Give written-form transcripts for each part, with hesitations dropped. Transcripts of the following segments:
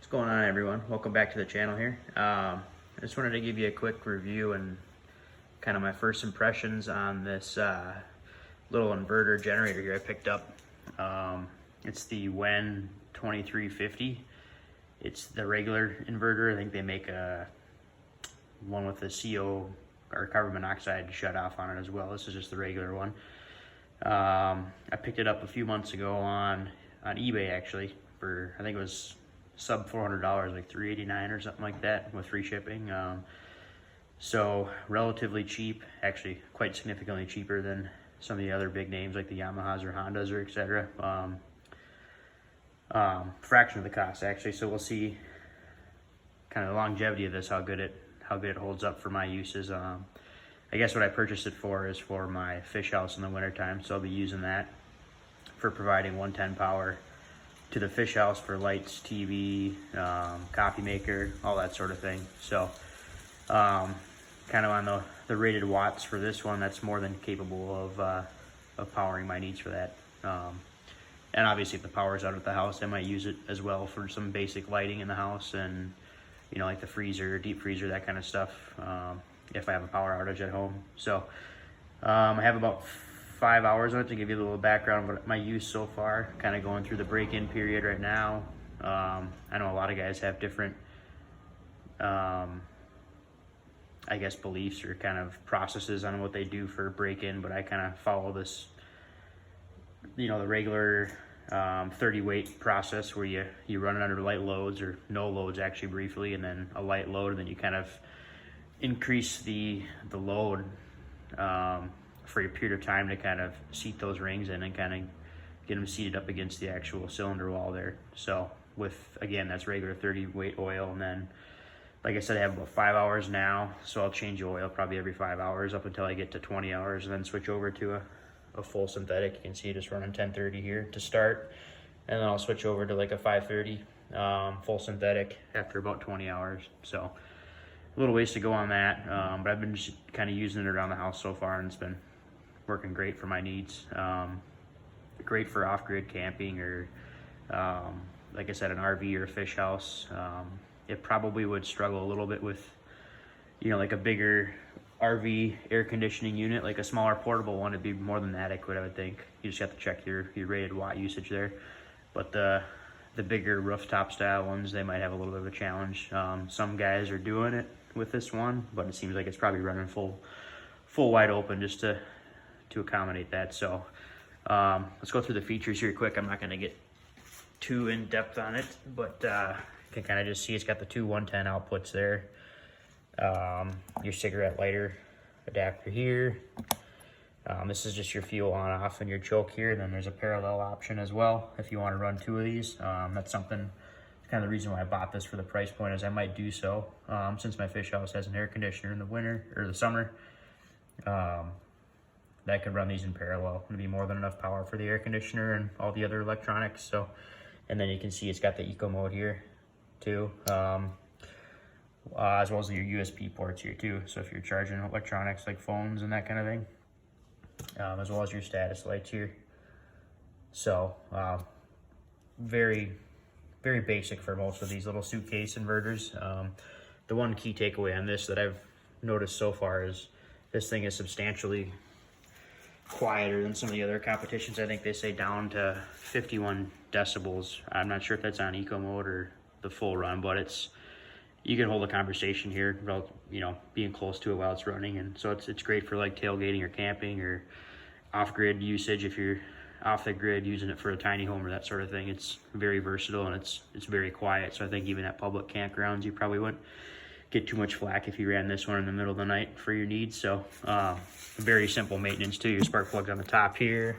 What's going on, everyone? Welcome back to the channel here. I just wanted to give you a quick review and kind of my first impressions on this little inverter generator here I picked up. It's the WEN 2350. It's the regular inverter. I think they make one with the CO or carbon monoxide shut off on it as well. This is just the regular one. I picked it up a few months ago on eBay, actually, for I think it was sub $400, like $389 or something like that, with free shipping. So relatively cheap, actually quite significantly cheaper than some of the other big names like the Yamahas or Hondas or etc. Fraction of the cost, actually. So we'll see kind of the longevity of this, how good it holds up for my uses. I guess what I purchased it for is for my fish house in the wintertime, so I'll be using that for providing 110 power to the fish house for lights, TV, coffee maker, all that sort of thing. So kind of on the rated watts for this one, that's more than capable of powering my needs for that. And obviously if the power's out at the house, I might use it as well for some basic lighting in the house and, you know, like the freezer, deep freezer, that kind of stuff, if I have a power outage at home. So I have about 5 hours on it to give you a little background, but my use so far, kind of going through the break-in period right now. I know a lot of guys have different, I guess, beliefs or kind of processes on what they do for break-in, but I kind of follow this, you know, the regular 30 weight process where you run it under light loads or no loads actually briefly, and then a light load, and then you kind of increase the load for a period of time to kind of seat those rings in and kind of get them seated up against the actual cylinder wall there. So with, again, that's regular 30 weight oil, and then like I said, I have about 5 hours now, so I'll change the oil probably every 5 hours up until I get to 20 hours, and then switch over to a full synthetic. You can see just running 1030 here to start, and then I'll switch over to like a 530 full synthetic after about 20 hours. So a little ways to go on that, but I've been just kind of using it around the house so far, and it's been working great for my needs. Great for off-grid camping or like I said, an RV or a fish house. It probably would struggle a little bit with, you know, like a bigger RV air conditioning unit, like a smaller portable one. It'd be more than adequate, I would think. You just have to check your rated watt usage there. But the bigger rooftop style ones, they might have a little bit of a challenge. Some guys are doing it with this one, but it seems like it's probably running full wide open just to accommodate that. So let's go through the features here quick. I'm not going to get too in depth on it, but you can kind of just see it's got the two 110 outputs there. Your cigarette lighter adapter here. This is just your fuel on off and your choke here. And then there's a parallel option as well if you want to run two of these. That's something, kind of the reason why I bought this for the price point, is I might do so since my fish house has an air conditioner in the winter or the summer. That could run these in parallel. It'd be more than enough power for the air conditioner and all the other electronics. So, and then you can see it's got the eco mode here too, as well as your USB ports here too. So if you're charging electronics like phones and that kind of thing, as well as your status lights here. So very, very basic for most of these little suitcase inverters. The one key takeaway on this that I've noticed so far is this thing is substantially quieter than some of the other competitions. I think they say down to 51 decibels. I'm not sure if that's on eco mode or the full run, but you can hold a conversation here, you know, being close to it while it's running. And so it's great for like tailgating or camping or off-grid usage. If you're off the grid using it for a tiny home or that sort of thing, it's very versatile, and it's very quiet. So I think even at public campgrounds, you probably wouldn't get too much flack if you ran this one in the middle of the night for your needs. So very simple maintenance too. Your spark plug's on the top here,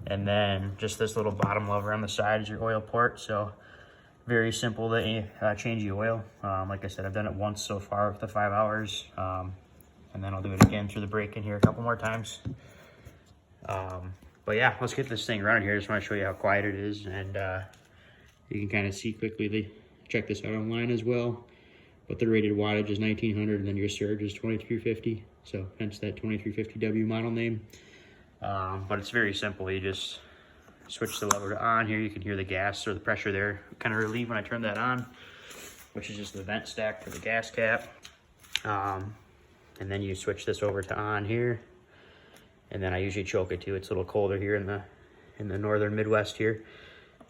and then just this little bottom lever on the side is your oil port. So very simple to change the oil. Like I said, I've done it once so far with the 5 hours, and then I'll do it again through the break-in here a couple more times. But yeah, let's get this thing running here. I just want to show you how quiet it is, and you can kind of see quickly. Check this out online as well. But the rated wattage is 1900, and then your surge is 2350. So hence that 2350W model name. But it's very simple. You just switch the lever to on here, you can hear the gas or the pressure there kind of relieve when I turn that on, which is just the vent stack for the gas cap. And then you switch this over to on here, and then I usually choke it too. It's a little colder here in the northern Midwest here,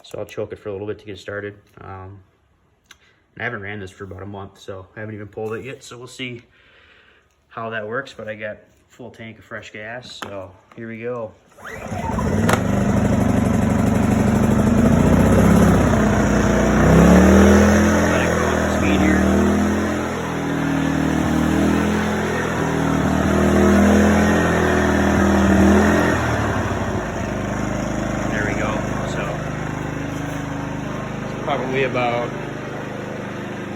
so I'll choke it for a little bit to get started. And I haven't ran this for about a month, so I haven't even pulled it yet, so we'll see how that works. But I got full tank of fresh gas, so here we go. Probably about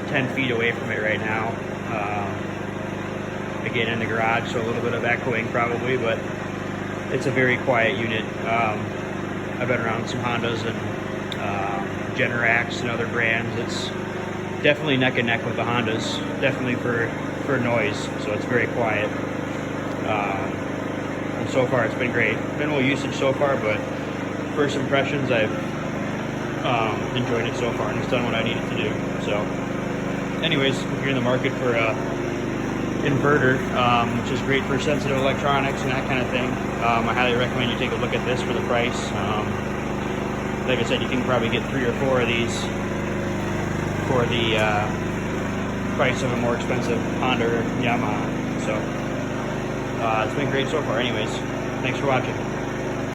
10 feet away from it right now. Again, in the garage, so a little bit of echoing probably, but it's a very quiet unit. I've been around some Hondas and Generacs and other brands. It's definitely neck and neck with the Hondas, definitely for noise, so it's very quiet. And so far it's been great. Minimal usage so far, but first impressions, I've enjoyed it so far, and it's done what I needed to do. So anyways, if you're in the market for a inverter, which is great for sensitive electronics and that kind of thing, I highly recommend you take a look at this for the price. Like I said, you can probably get 3 or 4 of these for the price of a more expensive Honda or Yamaha. So it's been great so far. Anyways, thanks for watching.